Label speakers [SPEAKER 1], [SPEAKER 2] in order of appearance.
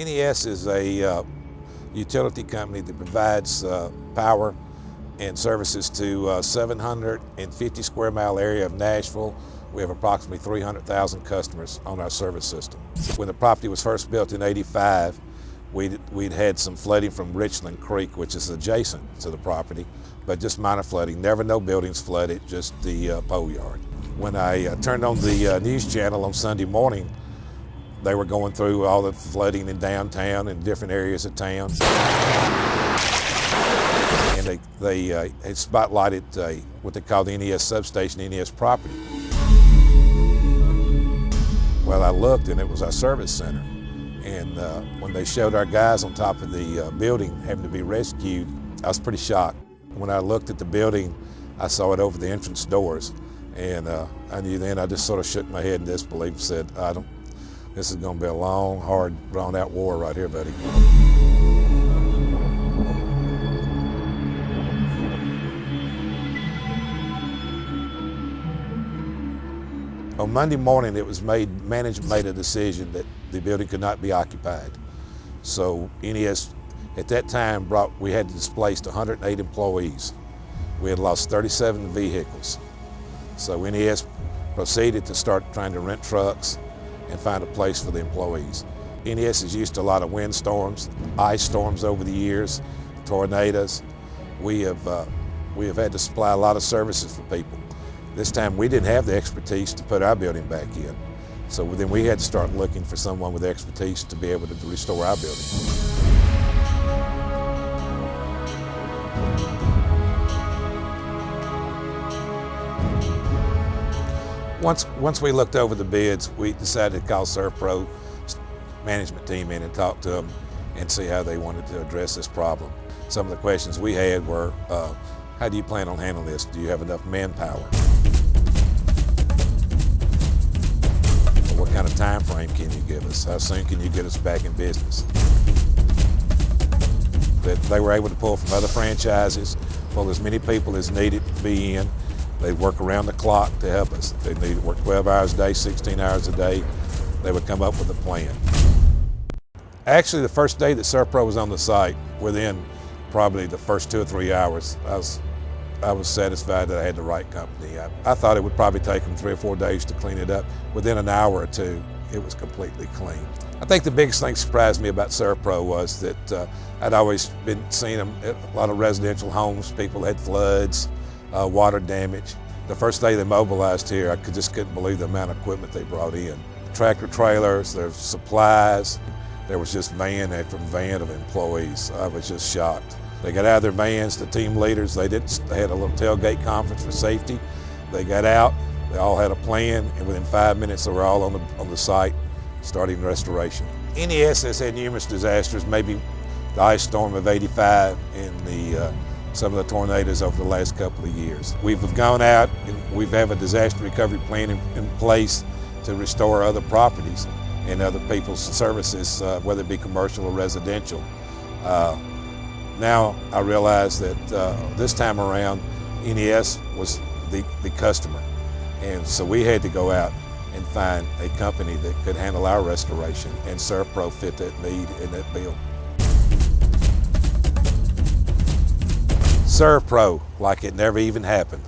[SPEAKER 1] NES is a utility company that provides power and services to 750 square mile area of Nashville. We have approximately 300,000 customers on our service system. When the property was first built in '85, we'd had some flooding from Richland Creek, which is adjacent to the property, but just minor flooding. Never no buildings flooded, just the pole yard. When I turned on the news channel on Sunday morning, they were going through all the flooding in downtown and different areas of town. And they had spotlighted what they call the NES substation, NES property. Well, I looked and it was our service center. And when they showed our guys on top of the building having to be rescued, I was pretty shocked. When I looked at the building, I saw it over the entrance doors. And I knew then, I just sort of shook my head in disbelief and said, this is going to be a long, hard, drawn-out war right here, buddy. On Monday morning, management made a decision that the building could not be occupied. So NES, at that time, we had displaced 108 employees. We had lost 37 vehicles. So NES proceeded to start trying to rent trucks and find a place for the employees. NES is used to a lot of windstorms, ice storms over the years, tornadoes. We have had to supply a lot of services for people. This time we didn't have the expertise to put our building back in. So then we had to start looking for someone with expertise to be able to restore our building. Once we looked over the bids, we decided to call SERVPRO management team in and talk to them and see how they wanted to address this problem. Some of the questions we had were, how do you plan on handling this? Do you have enough manpower? What kind of time frame can you give us? How soon can you get us back in business? That they were able to pull from other franchises, pull as many people as needed to be in. They'd work around the clock to help us. If they needed to work 12 hours a day, 16 hours a day, they would come up with a plan. Actually, the first day that SERVPRO was on the site, within probably the first 2 or 3 hours, I was satisfied that I had the right company. I thought it would probably take them 3 or 4 days to clean it up. Within an hour or two, it was completely clean. I think the biggest thing that surprised me about SERVPRO was that I'd always been seeing them at a lot of residential homes. People had floods, water damage. The first day they mobilized here, I just couldn't believe the amount of equipment they brought in. Tractor trailers, there's supplies. There was just van after van of employees. I was just shocked. They got out of their vans, the team leaders, they had a little tailgate conference for safety. They got out, they all had a plan, and within 5 minutes they were all on the site starting restoration. NES has had numerous disasters, maybe the ice storm of '85 and some of the tornadoes over the last couple of years. We've gone out and we have a disaster recovery plan in place to restore other properties and other people's services, whether it be commercial or residential. Now I realize that this time around, NES was the customer. And so we had to go out and find a company that could handle our restoration, and SERVPRO fit that need and that bill. SERVPRO, like it never even happened.